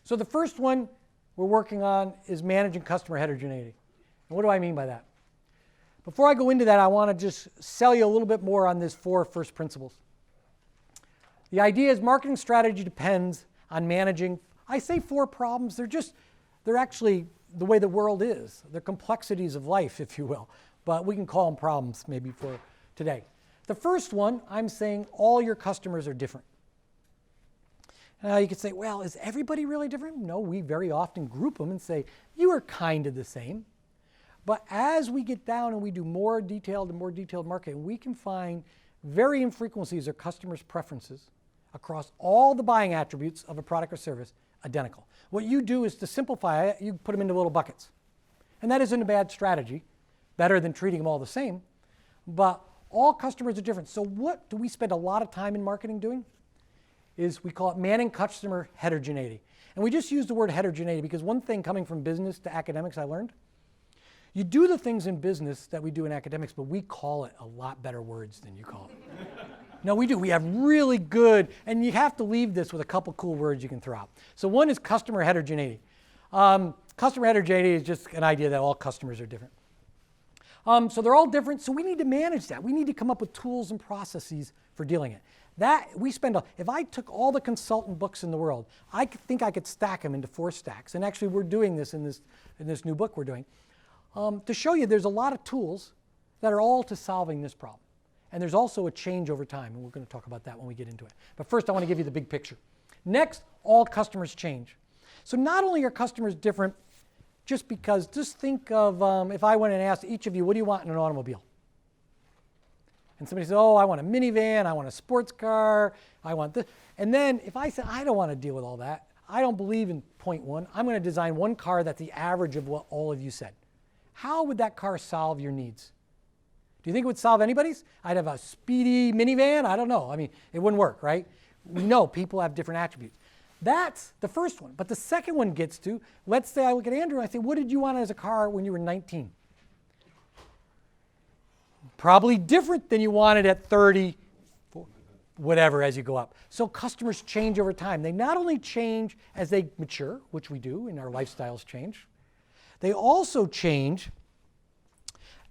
So the first one we're working on is managing customer heterogeneity. And what do I mean by that? Before I go into that, I want to just sell you a little bit more on these 4 first principles. The idea is marketing strategy depends on managing, I say 4 problems, they're actually the way the world is. They're complexities of life, if you will, but we can call them problems maybe for today. The first one, I'm saying all your customers are different. Now you could say, well, is everybody really different? No, we very often group them and say, you are kind of the same. But as we get down and we do more detailed marketing, we can find varying frequencies of customers' preferences across all the buying attributes of a product or service identical. What you do is to simplify it, you put them into little buckets. And that isn't a bad strategy, better than treating them all the same. But all customers are different. So what do we spend a lot of time in marketing doing? Is we call it managing customer heterogeneity. And we just use the word heterogeneity because one thing coming from business to academics I learned, you do the things in business that we do in academics, but we call it a lot better words than you call it. No, we do. We have really good, and you have to leave this with a couple cool words you can throw out. So one is customer heterogeneity. Customer heterogeneity is just an idea that all customers are different. So they're all different, so we need to manage that. We need to come up with tools and processes for dealing it. If I took all the consultant books in the world, I think I could stack them into 4 stacks. And actually we're doing this in this new book we're doing. To show you there's a lot of tools that are all to solving this problem. And there's also a change over time, and we're going to talk about that when we get into it. But first I want to give you the big picture. Next, all customers change. So not only are customers different, just think of if I went and asked each of you, what do you want in an automobile? And somebody says, oh, I want a minivan, I want a sports car, I want this. And then if I said, I don't want to deal with all that, I don't believe in point 1, I'm going to design one car that's the average of what all of you said. How would that car solve your needs? Do you think it would solve anybody's? I'd have a speedy minivan, I don't know. I mean, it wouldn't work, right? We know people have different attributes. That's the first one. But the second one gets to, let's say I look at Andrew and I say, what did you want as a car when you were 19? Probably different than you wanted at 30, whatever, as you go up. So customers change over time. They not only change as they mature, which we do, and our lifestyles change. They also change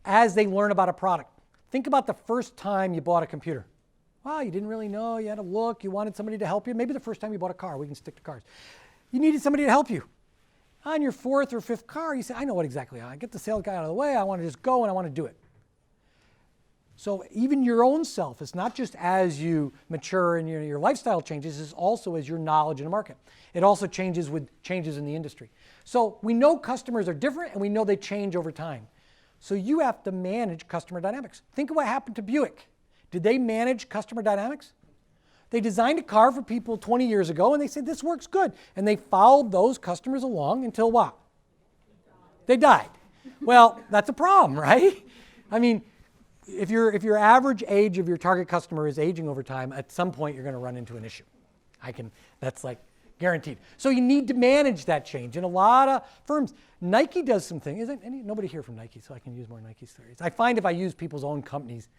as they learn about a product. Think about the first time you bought a computer. Wow, you didn't really know, you had to look, you wanted somebody to help you. Maybe the first time you bought a car, we can stick to cars. You needed somebody to help you. On your 4th or 5th car, you say, I know what exactly, I get the sales guy out of the way, I want to just go and I want to do it. So even your own self, it's not just as you mature and your lifestyle changes, it's also as your knowledge in the market. It also changes with changes in the industry. So we know customers are different and we know they change over time. So you have to manage customer dynamics. Think of what happened to Buick. Did they manage customer dynamics? They designed a car for people 20 years ago and they said, this works good. And they followed those customers along until what? They died. Well, that's a problem, right? I mean, if your average age of your target customer is aging over time, at some point you're going to run into an issue. That's like guaranteed. So you need to manage that change. In a lot of firms, Nike does some things. Nobody here from Nike, so I can use more Nike stories. I find if I use people's own companies,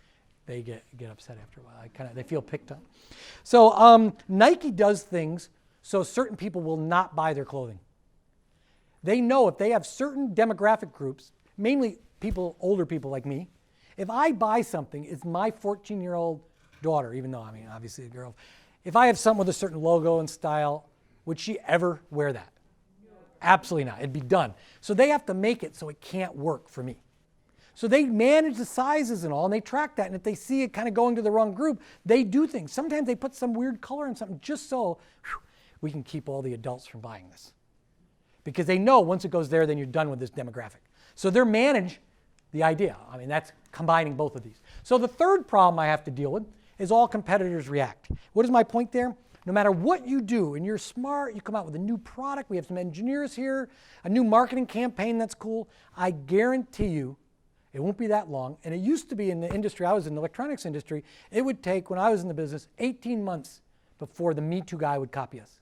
they get upset after a while. They feel picked on. So Nike does things so certain people will not buy their clothing. They know if they have certain demographic groups, mainly older people like me, if I buy something, it's my 14-year-old daughter, even though, obviously a girl. If I have something with a certain logo and style, would she ever wear that? No. Absolutely not. It'd be done. So they have to make it so it can't work for me. So they manage the sizes and all, and they track that. And if they see it kind of going to the wrong group, they do things. Sometimes they put some weird color in something just so we can keep all the adults from buying this. Because they know once it goes there, then you're done with this demographic. So they're manage the idea. That's combining both of these. So the third problem I have to deal with is all competitors react. What is my point there? No matter what you do, and you're smart, you come out with a new product, we have some engineers here, a new marketing campaign that's cool, I guarantee you it won't be that long. And it used to be in the industry, I was in the electronics industry, it would take, when I was in the business, 18 months before the Me Too guy would copy us.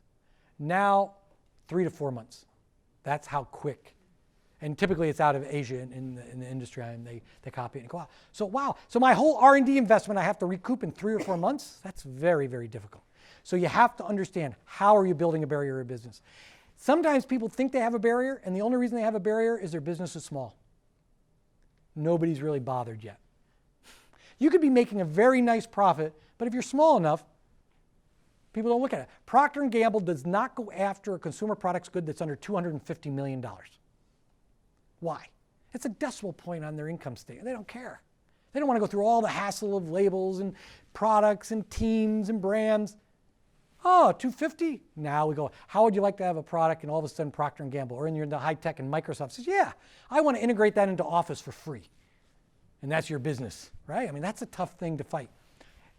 Now, 3 to 4 months. That's how quick. And typically it's out of Asia in the industry, and they copy it and go out. So wow, so my whole R&D investment I have to recoup in 3 or 4 months? That's very, very difficult. So you have to understand, how are you building a barrier of business? Sometimes people think they have a barrier, and the only reason they have a barrier is their business is small. Nobody's really bothered yet. You could be making a very nice profit, but if you're small enough, people don't look at it. Procter & Gamble does not go after a consumer products good that's under $250 million. Why? It's a decimal point on their income statement. They don't care. They don't want to go through all the hassle of labels and products and teams and brands. Oh, 250? Now we go, how would you like to have a product and all of a sudden Procter & Gamble, or you're into high tech and Microsoft says, yeah, I want to integrate that into Office for free. And that's your business, right? I mean, that's a tough thing to fight.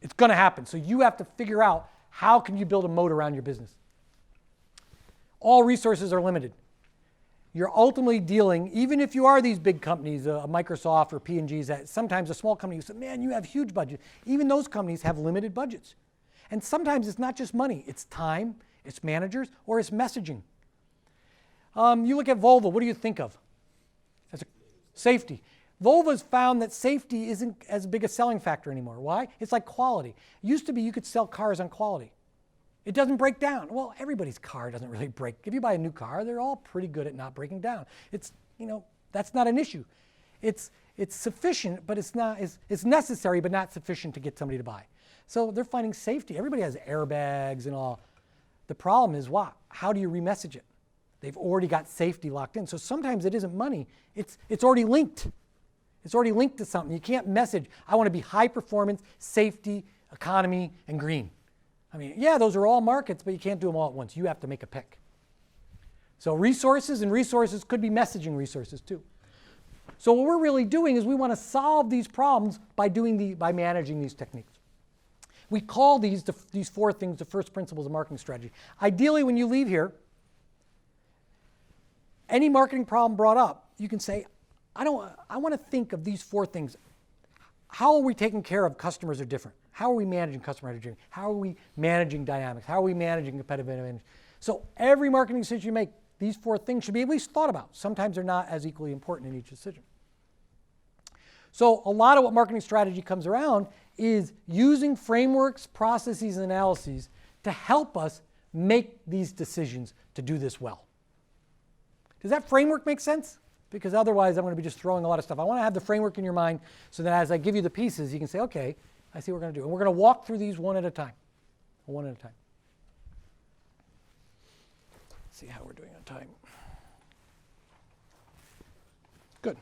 It's going to happen. So you have to figure out how can you build a moat around your business. All resources are limited. You're ultimately dealing, even if you are these big companies, Microsoft or P&G's, that sometimes a small company, you say, man, you have huge budgets. Even those companies have limited budgets. And sometimes it's not just money, it's time, it's managers, or it's messaging. You look at Volvo, what do you think of? Safety. Volvo's found that safety isn't as big a selling factor anymore. Why? It's like quality. It used to be you could sell cars on quality. It doesn't break down. Well, everybody's car doesn't really break. If you buy a new car, they're all pretty good at not breaking down. It's, that's not an issue. It's sufficient, but it's necessary, but not sufficient to get somebody to buy. So they're finding safety. Everybody has airbags and all. The problem is what? How do you remessage it? They've already got safety locked in. So sometimes it isn't money. It's already linked. It's already linked to something. You can't message, I want to be high performance, safety, economy, and green. I mean, yeah, those are all markets, but you can't do them all at once. You have to make a pick. So resources, and resources could be messaging resources too. So what we're really doing is we want to solve these problems by managing these techniques. We call these four things the first principles of marketing strategy. Ideally, when you leave here, any marketing problem brought up, you can say, I want to think of these four things. How are we taking care of customers are different? How are we managing customer heterogeneity? How are we managing dynamics? How are we managing competitive advantage? So every marketing decision you make, these four things should be at least thought about. Sometimes they're not as equally important in each decision. So a lot of what marketing strategy comes around is using frameworks, processes, and analyses to help us make these decisions to do this well. Does that framework make sense? Because otherwise I'm going to be just throwing a lot of stuff. I want to have the framework in your mind so that as I give you the pieces, you can say, okay, I see what we're going to do. And we're going to walk through these one at a time. One at a time. Let's see how we're doing on time. Good.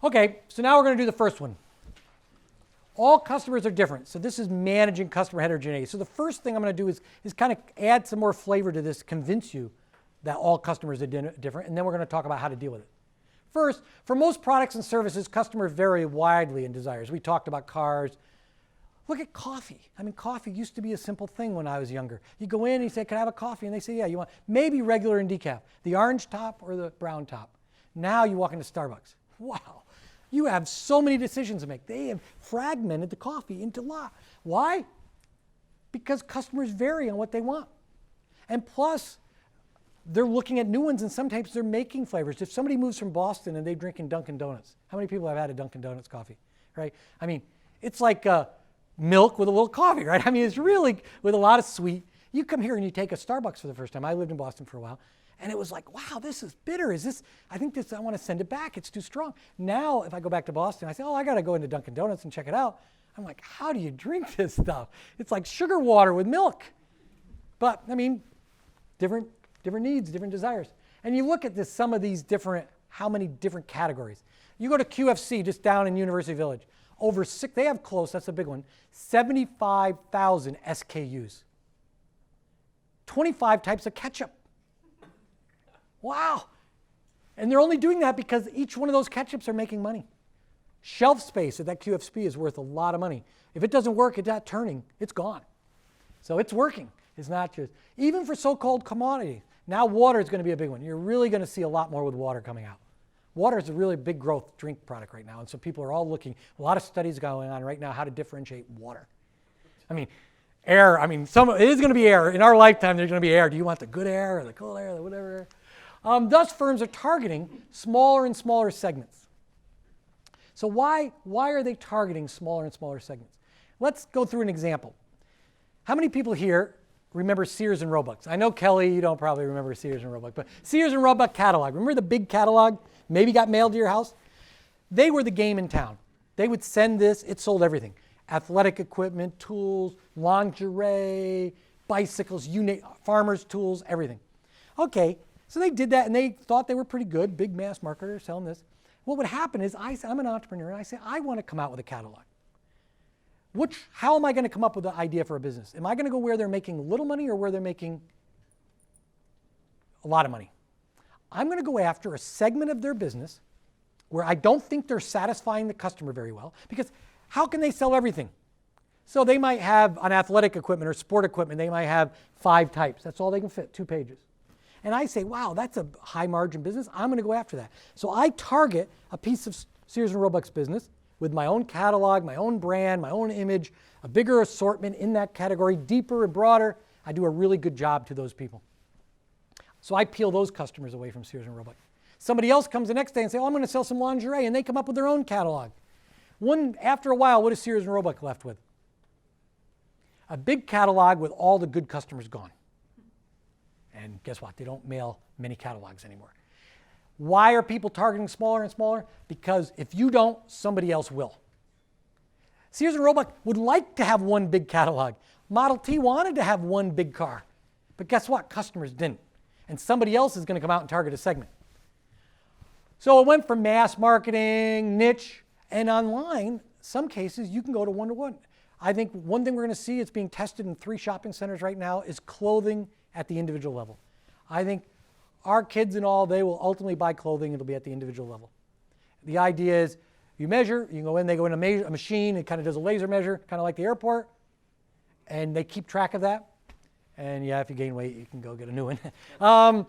Okay, so now we're going to do the first one. All customers are different. So this is managing customer heterogeneity. So the first thing I'm going to do is kind of add some more flavor to this, convince you that all customers are different, and then we're going to talk about how to deal with it. First, for most products and services, customers vary widely in desires. We talked about cars. Look at coffee. I mean, coffee used to be a simple thing when I was younger. You go in and you say, can I have a coffee? And they say, yeah, you want maybe regular and decaf, the orange top or the brown top. Now you walk into Starbucks. Wow. You have so many decisions to make. They have fragmented the coffee into lot. Why? Because customers vary on what they want. And plus, they're looking at new ones, and sometimes they're making flavors. If somebody moves from Boston and they're drinking Dunkin' Donuts, how many people have had a Dunkin' Donuts coffee, right? I mean, it's like milk with a little coffee, right? I mean, it's really with a lot of sweet. You come here and you take a Starbucks for the first time. I lived in Boston for a while, and it was like, wow, this is bitter. I want to send it back. It's too strong. Now, if I go back to Boston, I say, oh, I got to go into Dunkin' Donuts and check it out. I'm like, how do you drink this stuff? It's like sugar water with milk. But, I mean, different needs, different desires. And you look at this, some of these how many different categories. You go to QFC just down in University Village. They have close, that's a big one, 75,000 SKUs. 25 types of ketchup. Wow. And they're only doing that because each one of those ketchups are making money. Shelf space at that QFC is worth a lot of money. If it doesn't work, it's not turning, it's gone. So it's working. It's not just, even for so-called commodities. Now water is going to be a big one. You're really going to see a lot more with water coming out. Water is a really big growth drink product right now, and so people are all looking, a lot of studies going on right now how to differentiate water. I mean, air, it is going to be air. In our lifetime, there's going to be air. Do you want the good air or the cool air or the whatever? Thus, firms are targeting smaller and smaller segments. So why are they targeting smaller and smaller segments? Let's go through an example. How many people here remember Sears and Roebuck. I know, Kelly, you don't probably remember Sears and Roebuck, but Sears and Roebuck catalog. Remember the big catalog? Maybe got mailed to your house? They were the game in town. They would send this. It sold everything. Athletic equipment, tools, lingerie, bicycles, farmers' tools, everything. Okay, so they did that, and they thought they were pretty good, big mass marketer selling this. What would happen is, I'm an entrepreneur, and I say, I want to come out with a catalog. How am I going to come up with an idea for a business? Am I going to go where they're making little money or where they're making a lot of money? I'm going to go after a segment of their business where I don't think they're satisfying the customer very well, because how can they sell everything? So they might have, on athletic equipment or sport equipment, they might have 5 types. That's all they can fit, 2 pages. And I say, wow, that's a high margin business. I'm going to go after that. So I target a piece of Sears and Roebuck's business with my own catalog, my own brand, my own image, a bigger assortment in that category, deeper and broader. I do a really good job to those people. So I peel those customers away from Sears and Roebuck. Somebody else comes the next day and say, oh, I'm going to sell some lingerie, and they come up with their own catalog. After a while, what is Sears and Roebuck left with? A big catalog with all the good customers gone. And guess what? They don't mail many catalogs anymore. Why are people targeting smaller and smaller? Because if you don't, somebody else will. Sears and Roebuck would like to have one big catalog. Model T wanted to have one big car. But guess what? Customers didn't. And somebody else is going to come out and target a segment. So it went from mass marketing, niche, and online. Some cases, you can go to one-to-one. I think one thing we're going to see, it's being tested in 3 shopping centers right now, is clothing at the individual level. I think our kids and all, they will ultimately buy clothing. It'll be at the individual level. The idea is you measure, you can go in, they go in a machine, it kind of does a laser measure, kind of like the airport, and they keep track of that. And yeah, if you gain weight, you can go get a new one.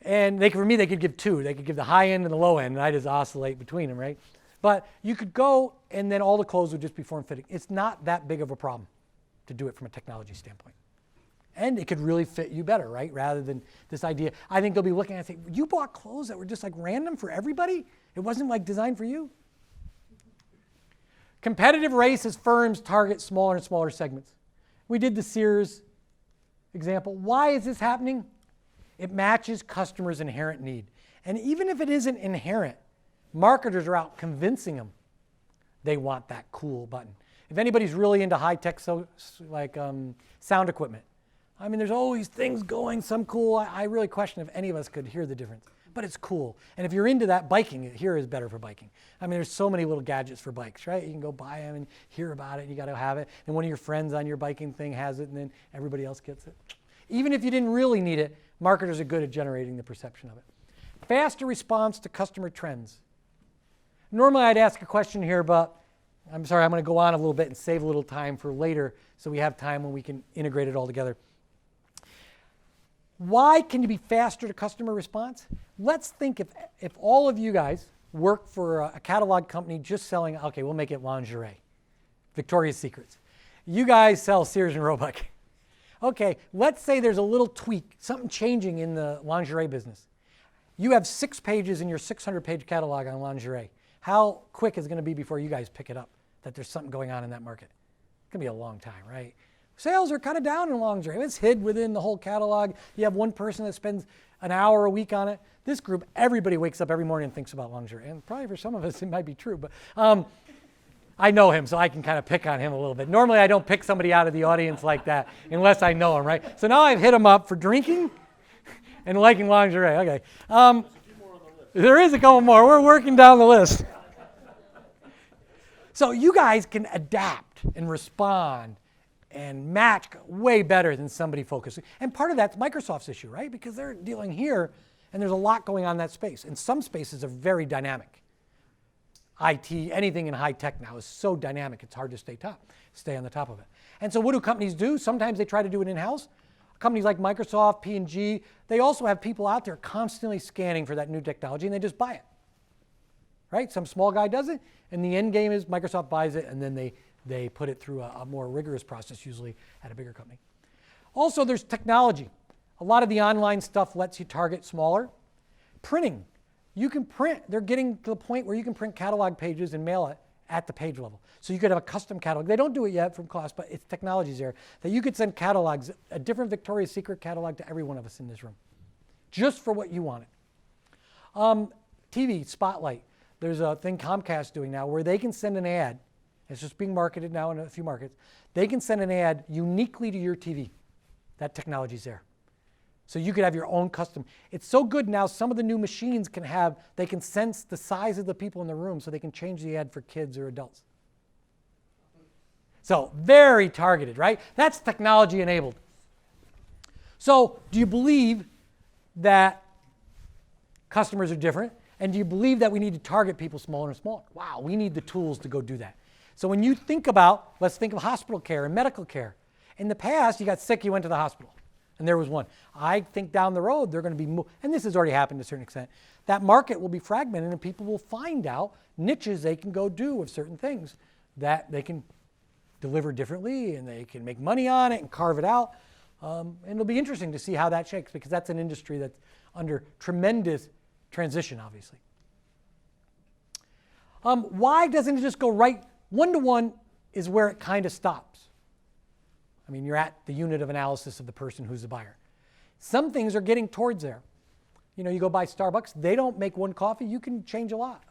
And for me, they could give 2. They could give the high end and the low end, and I just oscillate between them, right? But you could go, and then all the clothes would just be form-fitting. It's not that big of a problem to do it from a technology standpoint. And it could really fit you better, right? Rather than this idea. I think they'll be looking at it and say, you bought clothes that were just like random for everybody? It wasn't like designed for you? Competitive race as firms target smaller and smaller segments. We did the Sears example. Why is this happening? It matches customers' inherent need. And even if it isn't inherent, marketers are out convincing them they want that cool button. If anybody's really into high-tech, like sound equipment, I mean, there's always things going, some cool. I really question if any of us could hear the difference. But it's cool. And if you're into that, biking here is better for biking. I mean, there's so many little gadgets for bikes, right? You can go buy them and hear about it. You got to have it. And one of your friends on your biking thing has it, and then everybody else gets it. Even if you didn't really need it, marketers are good at generating the perception of it. Faster response to customer trends. Normally, I'd ask a question here, but I'm sorry, I'm going to go on a little bit and save a little time for later so we have time when we can integrate it all together. Why can you be faster to customer response? Let's think if all of you guys work for a catalog company just selling, okay, we'll make it lingerie, Victoria's Secrets. You guys sell Sears and Roebuck. Okay, let's say there's a little tweak, something changing in the lingerie business. You have 6 pages in your 600-page catalog on lingerie. How quick is it going to be before you guys pick it up that there's something going on in that market? It's going to be a long time, right? Sales are kind of down in lingerie. It's hid within the whole catalog. You have one person that spends an hour a week on it. This group, everybody wakes up every morning and thinks about lingerie. And probably for some of us, it might be true. But I know him, so I can kind of pick on him a little bit. Normally, I don't pick somebody out of the audience like that unless I know him, right? So now I've hit him up for drinking and liking lingerie. Okay. There is a couple more. We're working down the list. So you guys can adapt and respond and match way better than somebody focusing. And part of that's Microsoft's issue, right? Because they're dealing here, and there's a lot going on in that space. And some spaces are very dynamic. IT, anything in high tech now is so dynamic, it's hard to stay on the top of it. And so what do companies do? Sometimes they try to do it in-house. Companies like Microsoft, P&G, they also have people out there constantly scanning for that new technology, and they just buy it. Right? Some small guy does it, and the end game is Microsoft buys it, and then they put it through a more rigorous process, usually at a bigger company. Also, there's technology. A lot of the online stuff lets you target smaller. Printing. You can print. They're getting to the point where you can print catalog pages and mail it at the page level. So you could have a custom catalog. They don't do it yet from cost, but it's technology's there, that you could send catalogs, a different Victoria's Secret catalog to every one of us in this room, just for what you wanted. TV, Spotlight. There's a thing Comcast's doing now where they can send an ad. It's just being marketed now in a few markets. They can send an ad uniquely to your TV. That technology's there. So you could have your own custom. It's so good now, some of the new machines they can sense the size of the people in the room so they can change the ad for kids or adults. So very targeted, right? That's technology enabled. So do you believe that customers are different? And do you believe that we need to target people smaller and smaller? Wow, we need the tools to go do that. So when you think about, let's think of hospital care and medical care. In the past, you got sick, you went to the hospital, and there was one. I think down the road, they're going to be, and this has already happened to a certain extent, that market will be fragmented and people will find out niches they can go do with certain things that they can deliver differently and they can make money on it and carve it out. And it'll be interesting to see how that shakes because that's an industry that's under tremendous transition, obviously. Why doesn't it just go right? One-to-one is where it kind of stops. I mean, you're at the unit of analysis of the person who's the buyer. Some things are getting towards there. You know, you go buy Starbucks, they don't make one coffee, you can change a lot.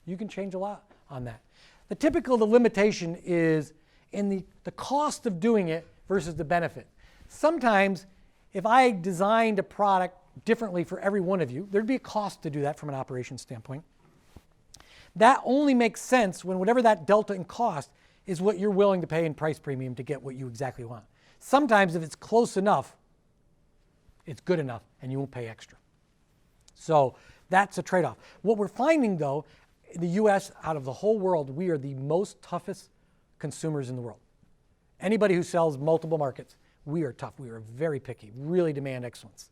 You can change a lot on that. The limitation is in the cost of doing it versus the benefit. Sometimes, if I designed a product differently for every one of you, there'd be a cost to do that from an operations standpoint. That only makes sense when whatever that delta in cost is what you're willing to pay in price premium to get what you exactly want. Sometimes if it's close enough, it's good enough and you won't pay extra. So that's a trade-off. What we're finding though, in the US, out of the whole world, we are the most toughest consumers in the world. Anybody who sells multiple markets, we are tough. We are very picky, really demand excellence.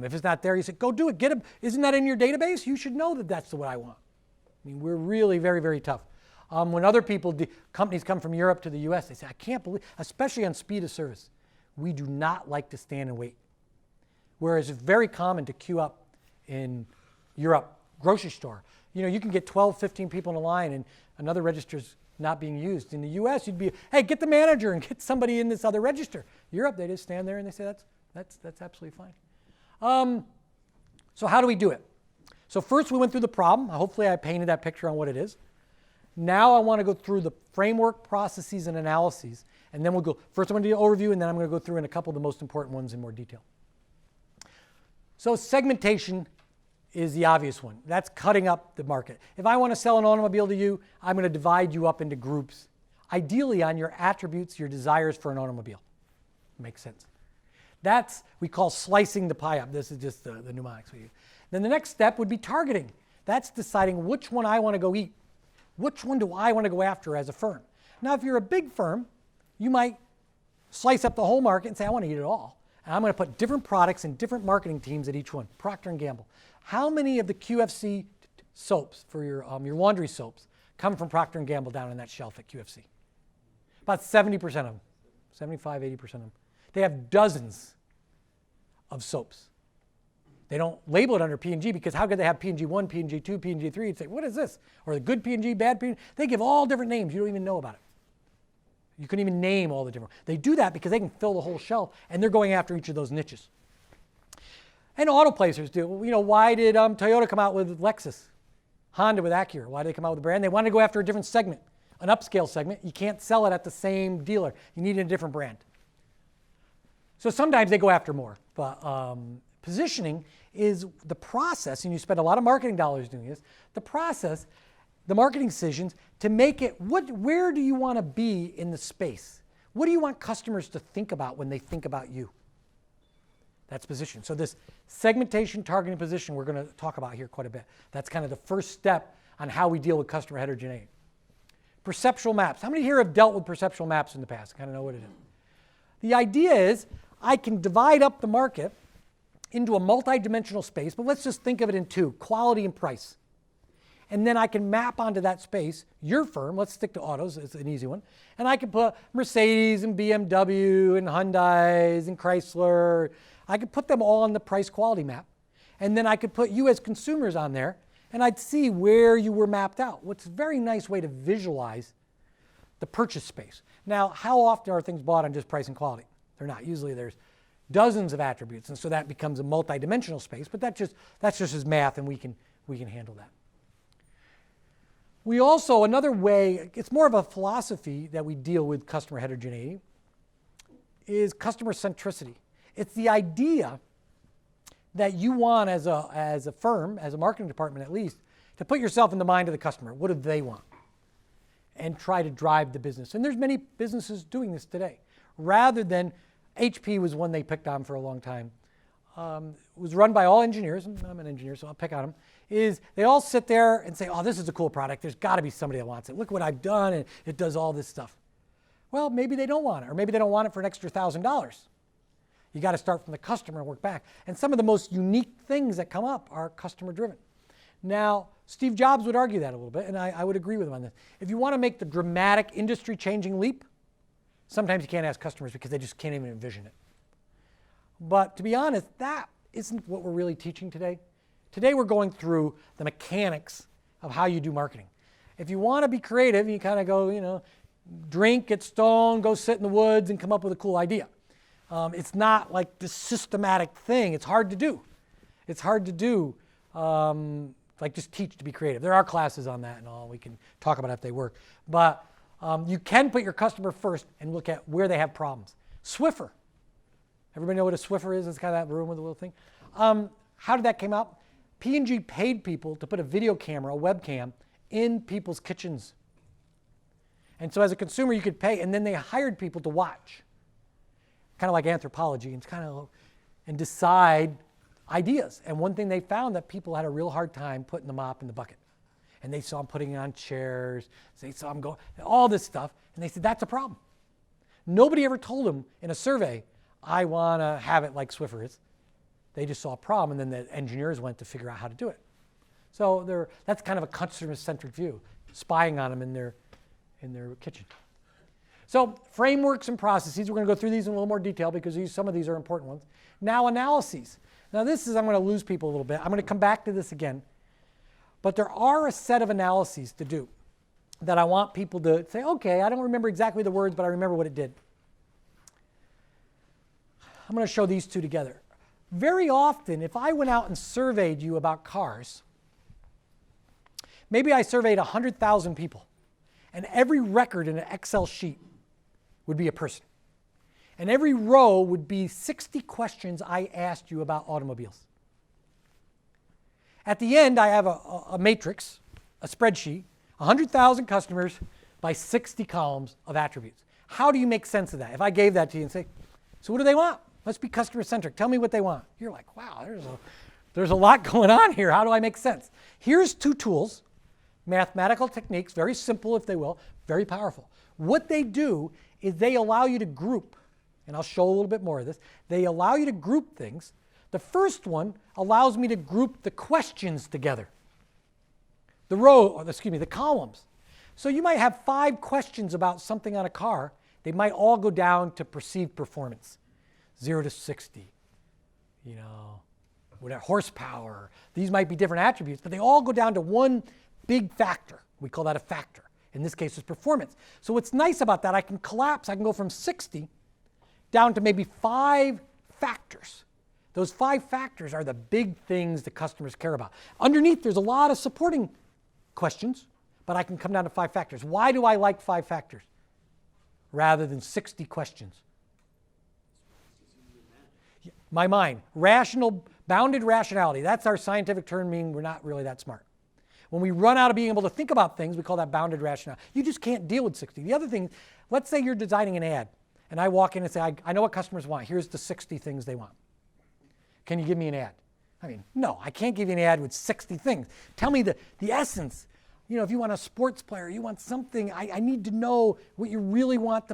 If it's not there, you say, go do it, get it. Isn't that in your database? You should know that that's what I want. I mean, we're really very, very tough. When other companies come from Europe to the US, they say, I can't believe, especially on speed of service, we do not like to stand and wait. Whereas it's very common to queue up in Europe, grocery store. You know, you can get 12, 15 people in a line and another register's not being used. In the US, you'd be, hey, get the manager and get somebody in this other register. Europe, they just stand there and they say, that's absolutely fine. So how do we do it? So first we went through the problem. Hopefully I painted that picture on what it is. Now I want to go through the framework, processes, and analyses. And then we'll go, first I'm going to do an overview, and then I'm going to go through in a couple of the most important ones in more detail. So segmentation is the obvious one. That's cutting up the market. If I want to sell an automobile to you, I'm going to divide you up into groups, ideally on your attributes, your desires for an automobile. Makes sense. That's, we call slicing the pie up. This is just the mnemonics we use. Then the next step would be targeting. That's deciding which one I want to go eat. Which one do I want to go after as a firm? Now, if you're a big firm, you might slice up the whole market and say, I want to eat it all. And I'm going to put different products and different marketing teams at each one. Procter & Gamble. How many of the QFC soaps for your laundry soaps come from Procter & Gamble down on that shelf at QFC? About 70% of them. 75, 80% of them. They have dozens of soaps. They don't label it under P&G because how could they have P&G 1, P&G 2, P&G 3? You'd say, what is this? Or the good P&G, bad P&G? They give all different names. You don't even know about it. You couldn't even name all the different. They do that because they can fill the whole shelf, and they're going after each of those niches. And auto placers do. You know, why did Toyota come out with Lexus? Honda with Acura. Why did they come out with a brand? They wanted to go after a different segment, an upscale segment. You can't sell it at the same dealer. You need a different brand. So sometimes they go after more, but positioning is the process, and you spend a lot of marketing dollars doing this, the process, the marketing decisions to make it, where do you want to be in the space? What do you want customers to think about when they think about you? That's position. So this segmentation, targeting, position, we're going to talk about here quite a bit. That's kind of the first step on how we deal with customer heterogeneity. Perceptual maps. How many here have dealt with perceptual maps in the past? I kind of know what it is. The idea is I can divide up the market into a multi-dimensional space, but let's just think of it in two, quality and price. And then I can map onto that space your firm, let's stick to autos, it's an easy one, and I can put Mercedes and BMW and Hyundais and Chrysler. I could put them all on the price quality map. And then I could put you as consumers on there, and I'd see where you were mapped out. What's a very nice way to visualize the purchase space. Now, how often are things bought on just price and quality? They're not. Usually there's dozens of attributes, and so that becomes a multi-dimensional space, but that's just as math, and we can handle that. We also, another way, it's more of a philosophy that we deal with customer heterogeneity, is customer centricity. It's the idea that you want as a firm, as a marketing department at least, to put yourself in the mind of the customer. What do they want? And try to drive the business. And there's many businesses doing this today. Rather than, HP was one they picked on for a long time. It was run by all engineers, and I'm an engineer, so I'll pick on them, is they all sit there and say, oh, this is a cool product. There's got to be somebody that wants it. Look what I've done, and it does all this stuff. Well, maybe they don't want it, or maybe they don't want it for an extra $1,000. You got to start from the customer and work back. And some of the most unique things that come up are customer driven. Now, Steve Jobs would argue that a little bit, and I would agree with him on this. If you want to make the dramatic industry changing leap, sometimes you can't ask customers because they just can't even envision it. But to be honest, that isn't what we're really teaching today. Today we're going through the mechanics of how you do marketing. If you want to be creative, you kind of go, drink, get stoned, go sit in the woods and come up with a cool idea. It's not like this systematic thing. It's hard to do. It's hard to do, like just teach to be creative. There are classes on that and all. We can talk about it if they work. But you can put your customer first and look at where they have problems. Swiffer. Everybody know what a Swiffer is? It's kind of that room with a little thing. How did that come out? P&G paid people to put a video camera, a webcam, in people's kitchens. And so as a consumer, you could pay, and then they hired people to watch. Kind of like anthropology, and decide ideas. And one thing they found that people had a real hard time putting the mop in the bucket. And they saw them putting it on chairs. They saw them go, all this stuff. And they said, that's a problem. Nobody ever told them in a survey, I want to have it like Swiffer is. They just saw a problem, and then the engineers went to figure out how to do it. So that's kind of a customer-centric view, spying on them in their kitchen. So frameworks and processes, we're going to go through these in a little more detail because some of these are important ones. Now analyses. Now I'm going to lose people a little bit. I'm going to come back to this again. But there are a set of analyses to do that I want people to say, okay, I don't remember exactly the words, but I remember what it did. I'm going to show these two together. Very often, if I went out and surveyed you about cars, maybe I surveyed 100,000 people, and every record in an Excel sheet would be a person. And every row would be 60 questions I asked you about automobiles. At the end, I have a matrix, a spreadsheet, 100,000 customers by 60 columns of attributes. How do you make sense of that? If I gave that to you and say, so what do they want? Let's be customer-centric. Tell me what they want. You're like, wow, there's a lot going on here. How do I make sense? Here's two tools, mathematical techniques, very simple if they will, very powerful. What they do is they allow you to group, and I'll show a little bit more of this. They allow you to group things. The first one allows me to group the questions together. The columns. So you might have 5 questions about something on a car. They might all go down to perceived performance. 0 to 60, whatever, horsepower. These might be different attributes, but they all go down to one big factor. We call that a factor. In this case, it's performance. So what's nice about that, I can collapse. I can go from 60 down to maybe 5 factors. Those 5 factors are the big things the customers care about. Underneath, there's a lot of supporting questions, but I can come down to 5 factors. Why do I like 5 factors rather than 60 questions? My mind. Bounded rationality. That's our scientific term, meaning we're not really that smart. When we run out of being able to think about things, we call that bounded rationality. You just can't deal with 60. The other thing, let's say you're designing an ad, and I walk in and say, I know what customers want. Here's the 60 things they want. Can you give me an ad? No, I can't give you an ad with 60 things. Tell me the essence. If you want a sports player, you want something, I need to know what you really want.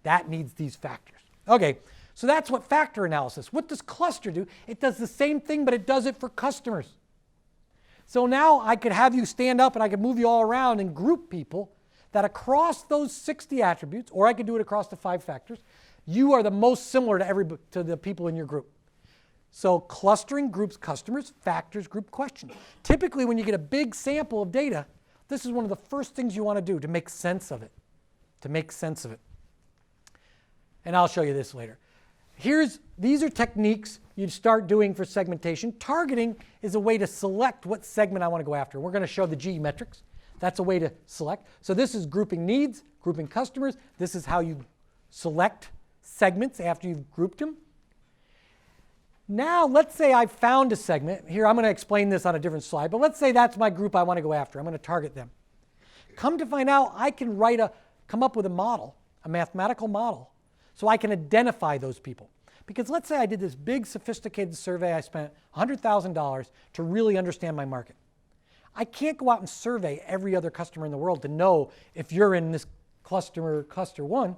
That needs these factors. Okay. So that's what factor analysis. What does cluster do? It does the same thing, but it does it for customers. So now I could have you stand up and I could move you all around and group people that across those 60 attributes, or I could do it across the 5 factors, you are the most similar to the people in your group. So clustering groups customers, factors group questions. Typically when you get a big sample of data, this is one of the first things you want to do to make sense of it. To make sense of it. And I'll show you this later. These are techniques you'd start doing for segmentation. Targeting is a way to select what segment I want to go after. We're going to show the GE metrics. That's a way to select. So this is grouping needs, grouping customers. This is how you select segments after you've grouped them. Now, let's say I found a segment. Here, I'm going to explain this on a different slide, but let's say that's my group I want to go after. I'm going to target them. Come to find out, I can come up with a model, a mathematical model, so I can identify those people. Because let's say I did this big, sophisticated survey. I spent $100,000 to really understand my market. I can't go out and survey every other customer in the world to know if you're in this cluster 1.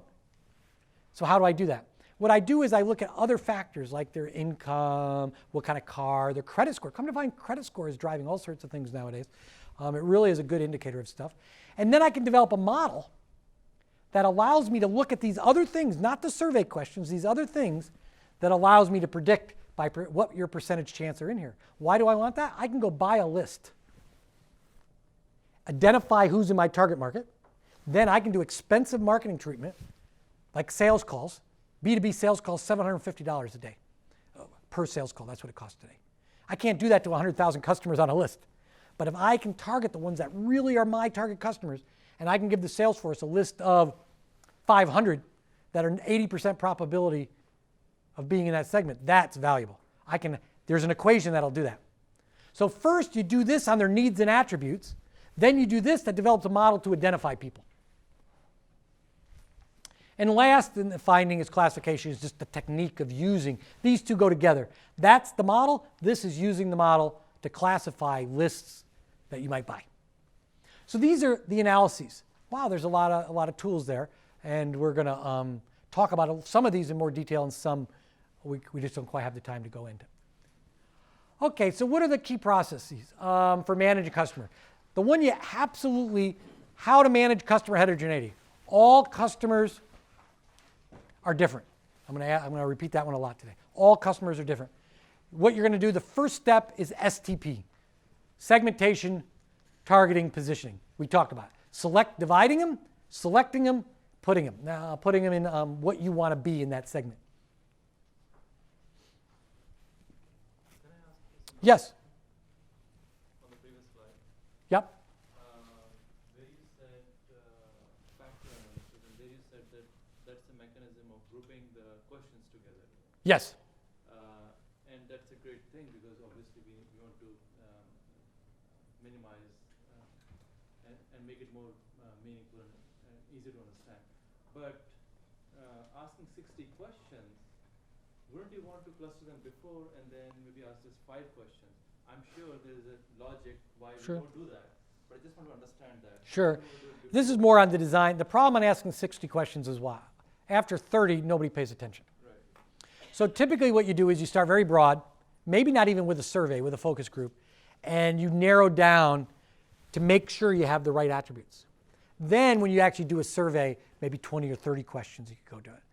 So how do I do that? What I do is I look at other factors like their income, what kind of car, their credit score. Come to find credit score is driving all sorts of things nowadays. It really is a good indicator of stuff. And then I can develop a model that allows me to look at these other things, not the survey questions, these other things that allows me to predict by what your percentage chance are in here. Why do I want that? I can go buy a list, identify who's in my target market. Then I can do expensive marketing treatment like sales calls. B2B sales calls, $750 a day per sales call. That's what it costs today. I can't do that to 100,000 customers on a list. But if I can target the ones that really are my target customers, and I can give the sales force a list of 500 that are an 80% probability of being in that segment, that's valuable. There's an equation that'll do that. So first you do this on their needs and attributes. Then you do this that develops a model to identify people. And last in the finding is classification, is just the technique of using. These two go together. That's the model. This is using the model to classify lists that you might buy. So these are the analyses. Wow, there's a lot of tools there. And we're going to talk about some of these in more detail and some we just don't quite have the time to go into. OK, so what are the key processes for managing customer? The one you absolutely, how to manage customer heterogeneity. All customers are different. I'm going to repeat that one a lot today. All customers are different. What you're going to do, the first step is STP, segmentation, targeting, positioning. We talked about it. Dividing them, selecting them, putting them. Now, putting them in what you want to be in that segment. Can I ask you something? Yes. On the previous slide. Yep. Where you said factor analysis, and there you said that that's a mechanism of grouping the questions together. Yes. And that's a great thing because obviously we want to minimize and make it more meaningful and easy to understand. But asking 60 questions, wouldn't you want to cluster them before and then maybe ask just 5 questions? I'm sure there's a logic why we don't do that, but I just want to understand that. Sure. This is more on the design. The problem on asking 60 questions is why? After 30, nobody pays attention. Right. So typically what you do is you start very broad, maybe not even with a survey, with a focus group, and you narrow down to make sure you have the right attributes. Then when you actually do a survey, maybe 20 or 30 questions, you can go do it.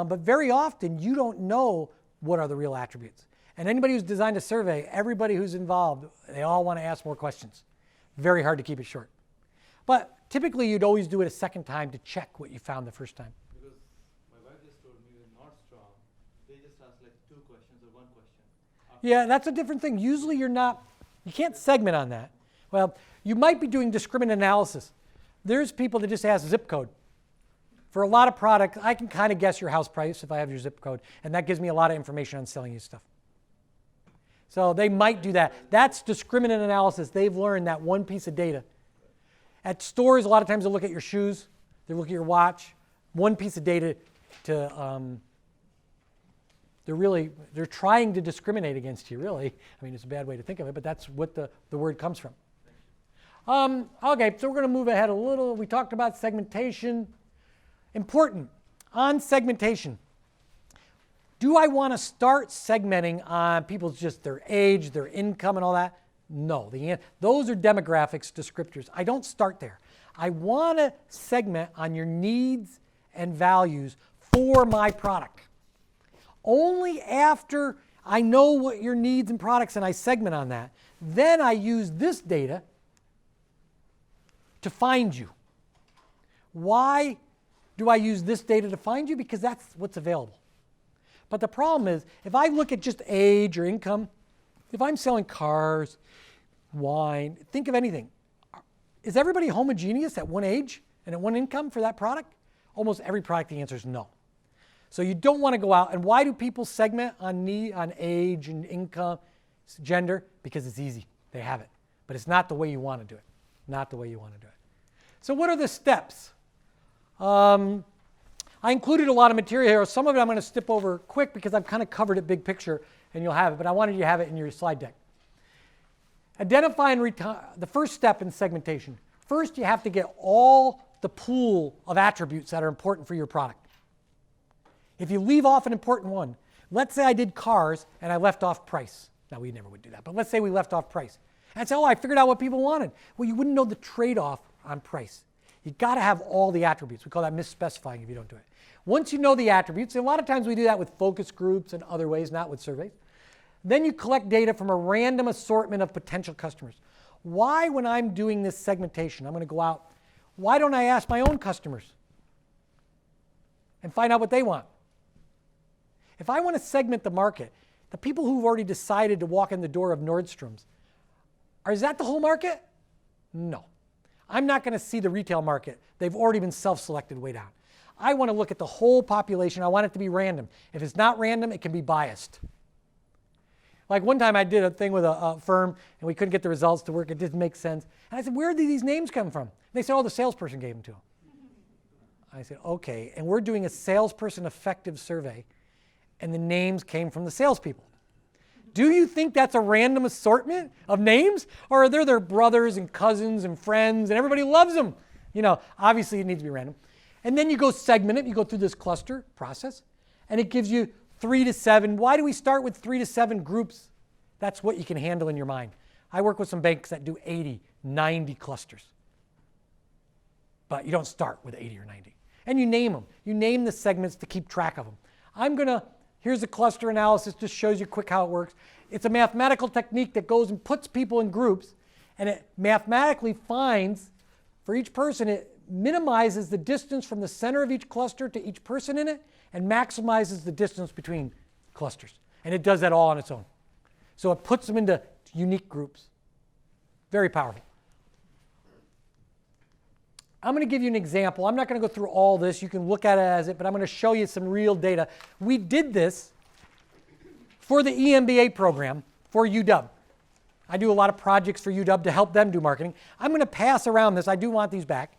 But very often, you don't know what are the real attributes. And anybody who's designed a survey, everybody who's involved, they all want to ask more questions. Very hard to keep it short. But typically, you'd always do it a second time to check what you found the first time. Because my wife just told me with Nordstrom, they just ask like 2 questions or 1 question. Yeah, that's a different thing. Usually you can't segment on that. Well, you might be doing discriminant analysis. There's people that just ask zip code. For a lot of products, I can kind of guess your house price if I have your zip code, and that gives me a lot of information on selling you stuff. So they might do that. That's discriminant analysis. They've learned that one piece of data. At stores, a lot of times they'll look at your shoes, they look at your watch, one piece of data to, they're trying to discriminate against you, really. I mean, it's a bad way to think of it, but that's what the word comes from. Okay, so we're going to move ahead a little. We talked about segmentation. Important, on segmentation. Do I want to start segmenting on people's just their age, their income, and all that? No, those are demographics descriptors. I don't start there. I want to segment on your needs and values for my product. Only after I know what your needs and products and I segment on that. Then I use this data to find you. Why do I use this data to find you? Because that's what's available. But the problem is, if I look at just age or income, if I'm selling cars, wine, think of anything. Is everybody homogeneous at one age and at one income for that product? Almost every product, the answer is no. So you don't want to go out. And why do people segment on need, on age and income, gender? Because it's easy. They have it. But it's not the way you want to do it. Not the way you want to do it. So what are the steps? I included a lot of material here. Some of it I'm going to skip over quick because I've kind of covered it big picture and you'll have it. But I wanted you to have it in your slide deck. Identify and the first step in segmentation. First, you have to get all the pool of attributes that are important for your product. If you leave off an important one, let's say I did cars and I left off price. Now, we never would do that, but let's say we left off price. And I'd say, oh, I figured out what people wanted. Well, you wouldn't know the trade-off on price. You've got to have all the attributes. We call that misspecifying if you don't do it. Once you know the attributes, and a lot of times we do that with focus groups and other ways, not with surveys. Then you collect data from a random assortment of potential customers. Why, when I'm doing this segmentation, I'm going to go out, why don't I ask my own customers and find out what they want? If I want to segment the market, the people who've already decided to walk in the door of Nordstrom's, is that the whole market? No. I'm not going to see the retail market. They've already been self-selected way down. I want to look at the whole population. I want it to be random. If it's not random, it can be biased. Like one time I did a thing with a firm and we couldn't get the results to work. It didn't make sense. And I said, where did these names come from? And they said, oh, the salesperson gave them to them. I said, okay. And we're doing a salesperson effective survey and the names came from the salespeople. Do you think that's a random assortment of names? Or are they their brothers and cousins and friends and everybody loves them? You know, obviously it needs to be random. And then you go segment it. You go through this cluster process and it gives you 3 to 7. Why do we start with 3 to 7 groups? That's what you can handle in your mind. I work with some banks that do 80, 90 clusters. But you don't start with 80 or 90. And you name them. You name the segments to keep track of them. Here's a cluster analysis, just shows you quick how it works. It's a mathematical technique that goes and puts people in groups, and it mathematically finds, for each person, it minimizes the distance from the center of each cluster to each person in it, and maximizes the distance between clusters. And it does that all on its own. So it puts them into unique groups. Very powerful. I'm going to give you an example. I'm not going to go through all this. You can look at it as it, but I'm going to show you some real data. We did this for the EMBA program for UW. I do a lot of projects for UW to help them do marketing. I'm going to pass around this. I do want these back.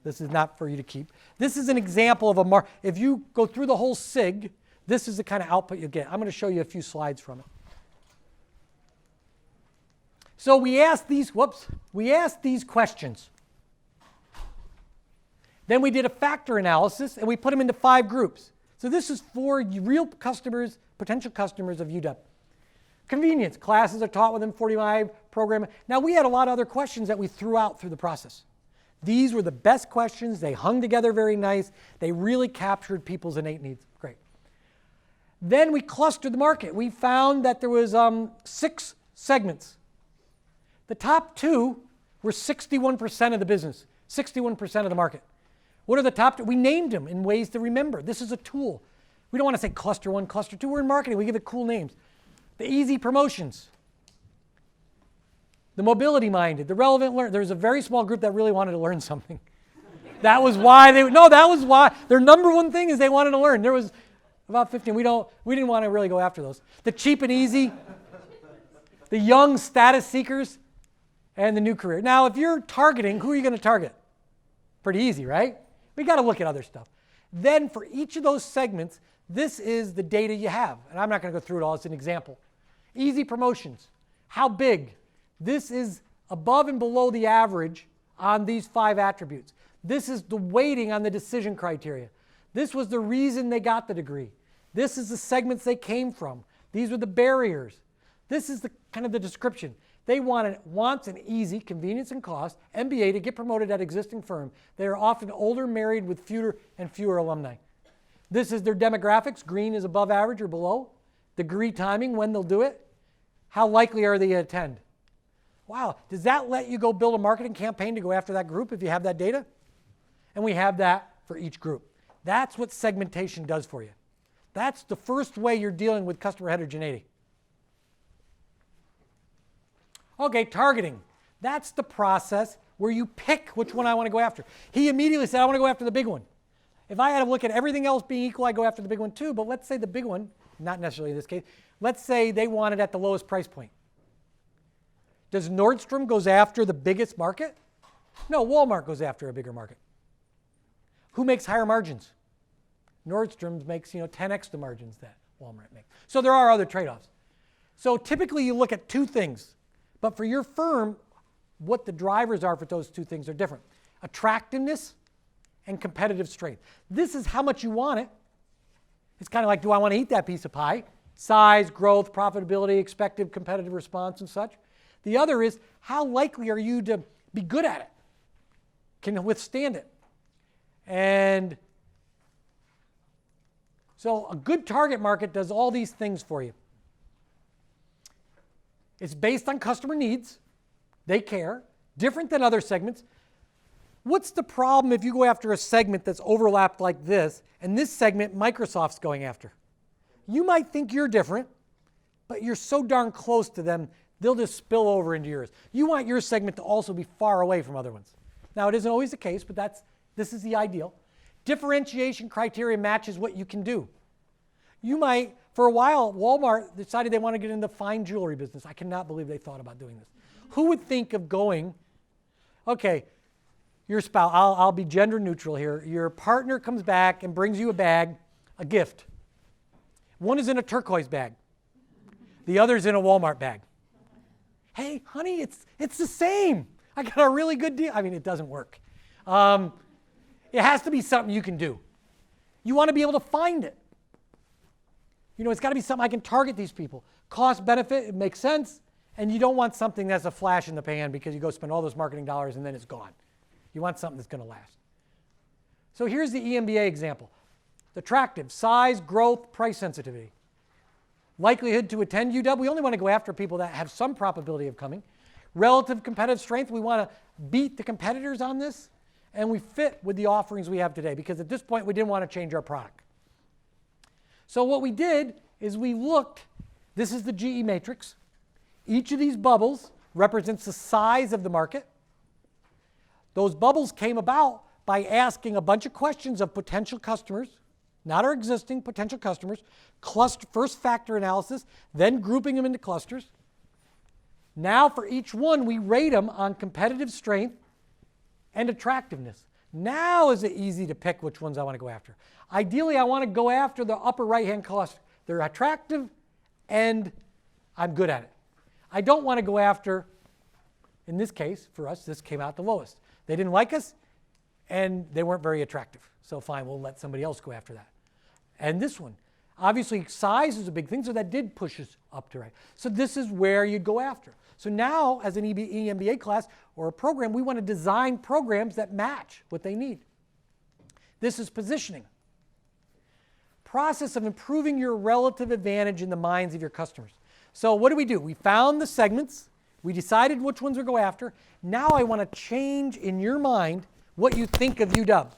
This is not for you to keep. This is an example of if you go through the whole SIG, this is the kind of output you get. I'm going to show you a few slides from it. So we asked these questions. Then we did a factor analysis, and we put them into 5 groups. So this is for real customers, potential customers of UW. Convenience. Classes are taught within 45 program. Now, we had a lot of other questions that we threw out through the process. These were the best questions. They hung together very nice. They really captured people's innate needs. Great. Then we clustered the market. We found that there was 6 segments. The top 2 were 61% of the business, 61% of the market. What are the top 2? We named them in ways to remember. This is a tool. We don't want to say cluster 1, cluster 2. We're in marketing. We give it cool names. The easy promotions. The mobility minded. The relevant learn. There was a very small group that really wanted to learn something. That was why their number one thing is they wanted to learn. There was about 15. We didn't want to really go after those. The cheap and easy. The young status seekers. And the new career. Now, if you're targeting, who are you going to target? Pretty easy, right? We got to look at other stuff. Then for each of those segments, this is the data you have. And I'm not going to go through it all. It's an example. Easy promotions. How big? This is above and below the average on these 5 attributes. This is the weighting on the decision criteria. This was the reason they got the degree. This is the segments they came from. These were the barriers. This is the kind of the description. They wants an easy, convenience and cost, MBA to get promoted at existing firm. They are often older, married with fewer and fewer alumni. This is their demographics. Green is above average or below. degree timing, when they'll do it, how likely are they to attend? Wow, does that let you go build a marketing campaign to go after that group if you have that data? And we have that for each group. That's what segmentation does for you. That's the first way you're dealing with customer heterogeneity. Okay, targeting. That's the process where you pick which one I want to go after. He immediately said, I want to go after the big one. If I had to look at everything else being equal, I go after the big one too. But let's say the big one, not necessarily in this case, let's say they want it at the lowest price point. Does Nordstrom goes after the biggest market? No, Walmart goes after a bigger market. Who makes higher margins? Nordstrom's makes 10x the margins that Walmart makes. So there are other trade-offs. So typically you look at two things. But for your firm, what the drivers are for those two things are different. Attractiveness and competitive strength. This is how much you want it. It's kind of like, do I want to eat that piece of pie? Size, growth, profitability, expected competitive response, and such. The other is, how likely are you to be good at it? Can withstand it? And so a good target market does all these things for you. It's based on customer needs. They care. Different than other segments. What's the problem if you go after a segment that's overlapped like this, and this segment Microsoft's going after? You might think you're different, but you're so darn close to them, they'll just spill over into yours. You want your segment to also be far away from other ones. Now, it isn't always the case, but this is the ideal. Differentiation criteria matches what you can do. You might, for a while, Walmart decided they want to get into the fine jewelry business. I cannot believe they thought about doing this. Who would think of going, okay, your spouse, I'll be gender neutral here. Your partner comes back and brings you a bag, a gift. One is in a turquoise bag. The other is in a Walmart bag. Hey, honey, it's the same. I got a really good deal. I mean, it doesn't work. It has to be something you can do. You want to be able to find it. It's got to be something I can target these people. Cost benefit, it makes sense. And you don't want something that's a flash in the pan because you go spend all those marketing dollars and then it's gone. You want something that's going to last. So here's the EMBA example. Attractive, size, growth, price sensitivity. Likelihood to attend UW, we only want to go after people that have some probability of coming. Relative competitive strength, we want to beat the competitors on this. And we fit with the offerings we have today because at this point we didn't want to change our product. So what we did is we looked, this is the GE matrix. Each of these bubbles represents the size of the market. Those bubbles came about by asking a bunch of questions of potential customers, not our existing potential customers, first factor analysis, then grouping them into clusters. Now for each one, we rate them on competitive strength and attractiveness. Now is it easy to pick which ones I want to go after. Ideally, I want to go after the upper right-hand cluster. They're attractive and I'm good at it. I don't want to go after, in this case, for us, this came out the lowest. They didn't like us and they weren't very attractive. So fine, we'll let somebody else go after that. And this one, obviously size is a big thing, so that did push us up to right. So this is where you'd go after. So now, as an EMBA class or a program, we want to design programs that match what they need. This is positioning. Process of improving your relative advantage in the minds of your customers. So what do? We found the segments. We decided which ones we go after. Now I want to change in your mind what you think of UW.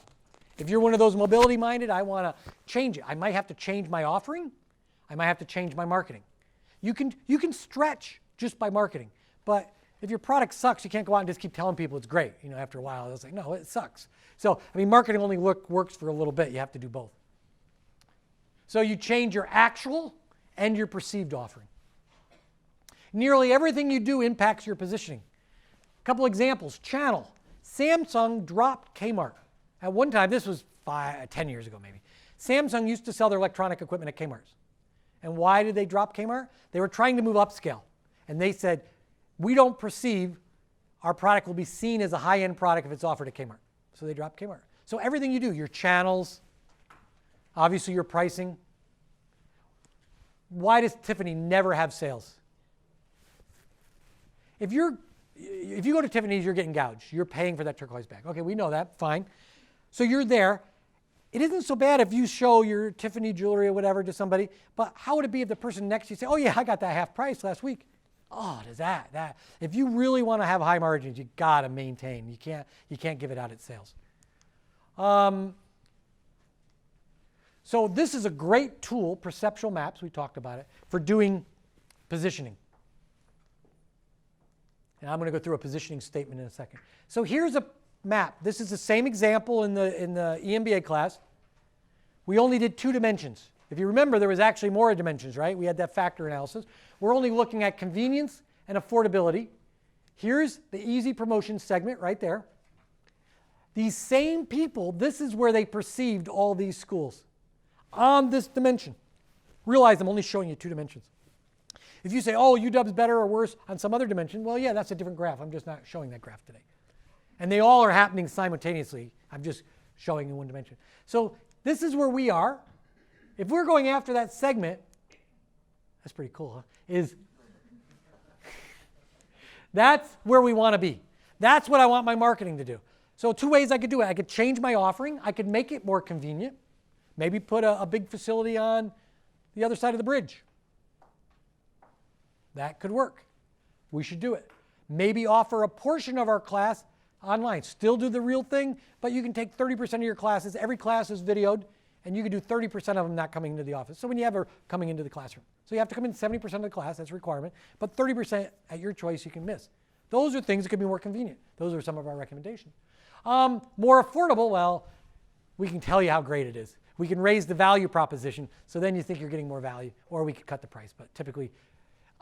If you're one of those mobility-minded, I want to change it. I might have to change my offering. I might have to change my marketing. You can stretch just by marketing. But if your product sucks, you can't go out and just keep telling people it's great. After a while, it's like, no, it sucks. So, marketing only works for a little bit. You have to do both. So you change your actual and your perceived offering. Nearly everything you do impacts your positioning. A couple examples. Channel. Samsung dropped Kmart. At one time, this was 10 years ago maybe, Samsung used to sell their electronic equipment at Kmart's. And why did they drop Kmart? They were trying to move upscale. And they said, we don't perceive our product will be seen as a high-end product if it's offered at Kmart. So they dropped Kmart. So everything you do, your channels, obviously your pricing. Why does Tiffany never have sales? If you go to Tiffany's, you're getting gouged. You're paying for that turquoise bag. Okay, we know that, fine. So you're there. it isn't so bad if you show your Tiffany jewelry or whatever to somebody, but how would it be if the person next to you say, oh yeah, I got that half price last week? Oh, does that. If you really want to have high margins, you got to maintain. You can't give it out at sales. So this is a great tool, perceptual maps, we talked about it, for doing positioning. And I'm going to go through a positioning statement in a second. So here's a map. This is the same example in the EMBA class. We only did 2 dimensions. If you remember, there was actually more dimensions, right? We had that factor analysis. We're only looking at convenience and affordability. Here's the easy promotion segment right there. These same people, this is where they perceived all these schools on this dimension. Realize I'm only showing you 2 dimensions. If you say, oh, UW's better or worse on some other dimension, well, yeah, that's a different graph. I'm just not showing that graph today. And they all are happening simultaneously. I'm just showing in one dimension. So this is where we are. If we're going after that segment, that's pretty cool, huh? That's where we want to be. That's what I want my marketing to do. So 2 ways I could do it. I could change my offering. I could make it more convenient. Maybe put a big facility on the other side of the bridge. That could work. We should do it. Maybe offer a portion of our class online. Still do the real thing, but you can take 30% of your classes. Every class is videoed, and you can do 30% of them not coming into the office. So when you have her coming into the classroom. So you have to come in 70% of the class, that's a requirement, but 30% at your choice you can miss. Those are things that could be more convenient. Those are some of our recommendations. More affordable, well, we can tell you how great it is. We can raise the value proposition, so then you think you're getting more value, or we could cut the price. But typically,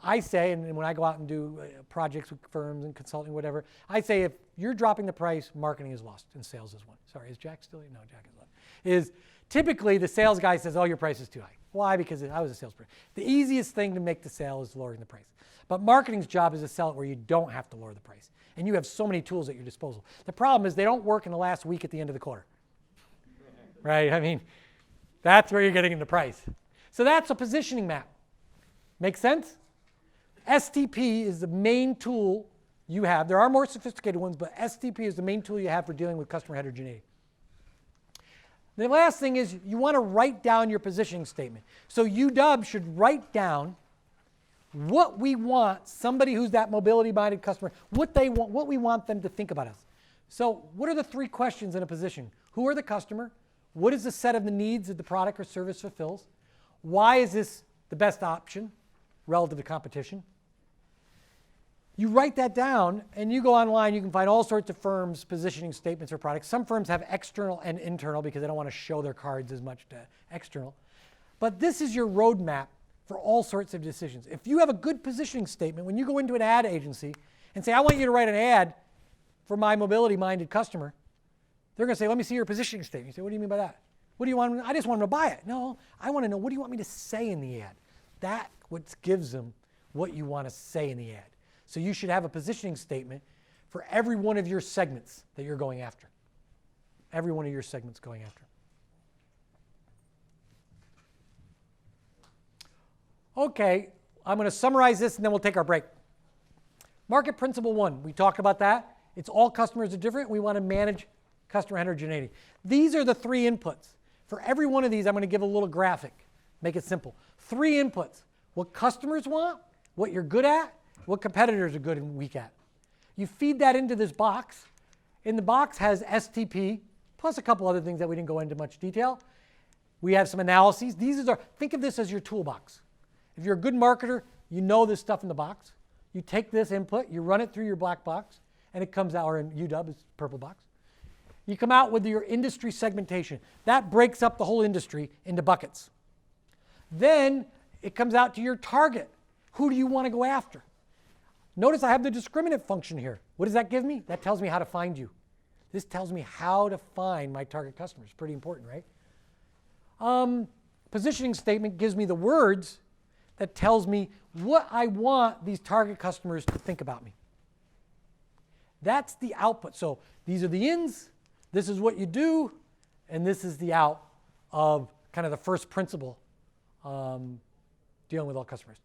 I say, and when I go out and do projects with firms and consulting, whatever, I say if you're dropping the price, marketing is lost and sales is won. Sorry, is Jack still here? No, Jack is left. Is typically the sales guy says, oh, your price is too high. Why? Because I was a salesperson. The easiest thing to make the sale is lowering the price. But marketing's job is to sell it where you don't have to lower the price. And you have so many tools at your disposal. The problem is they don't work in the last week at the end of the quarter. Right? I mean, that's where you're getting in the price. So that's a positioning map. Make sense? STP is the main tool you have. There are more sophisticated ones, but STP is the main tool you have for dealing with customer heterogeneity. The last thing is you want to write down your positioning statement. So UW should write down what we want somebody who's that mobility-minded customer, what they want, what we want them to think about us. So what are the 3 questions in a position? Who are the customer? What is the set of the needs that the product or service fulfills? Why is this the best option relative to competition? You write that down, and you go online. You can find all sorts of firms' positioning statements or products. Some firms have external and internal because they don't want to show their cards as much to external. But this is your roadmap for all sorts of decisions. If you have a good positioning statement, when you go into an ad agency and say, I want you to write an ad for my mobility-minded customer, they're going to say, let me see your positioning statement. You say, what do you mean by that? What do you want? I just want them to buy it. No, I want to know, what do you want me to say in the ad? That what gives them what you want to say in the ad. So you should have a positioning statement for every one of your segments that you're going after. Every one of your segments going after. Okay, I'm going to summarize this and then we'll take our break. Market principle 1, we talked about that. It's all customers are different. We want to manage customer heterogeneity. These are the 3 inputs. For every one of these, I'm going to give a little graphic. Make it simple. 3 inputs. What customers want, what you're good at, what competitors are good and weak at. You feed that into this box. And the box has STP, plus a couple other things that we didn't go into much detail. We have some analyses. Think of this as your toolbox. If you're a good marketer, you know this stuff in the box. You take this input, you run it through your black box, and it comes out, or in UW, it's purple box. You come out with your industry segmentation. That breaks up the whole industry into buckets. Then it comes out to your target. Who do you want to go after? Notice I have the discriminant function here. What does that give me? That tells me how to find you. This tells me how to find my target customers. Pretty important, right? Positioning statement gives me the words that tells me what I want these target customers to think about me. That's the output. So these are the ins, this is what you do, and this is the out of kind of the first principle dealing with all customers.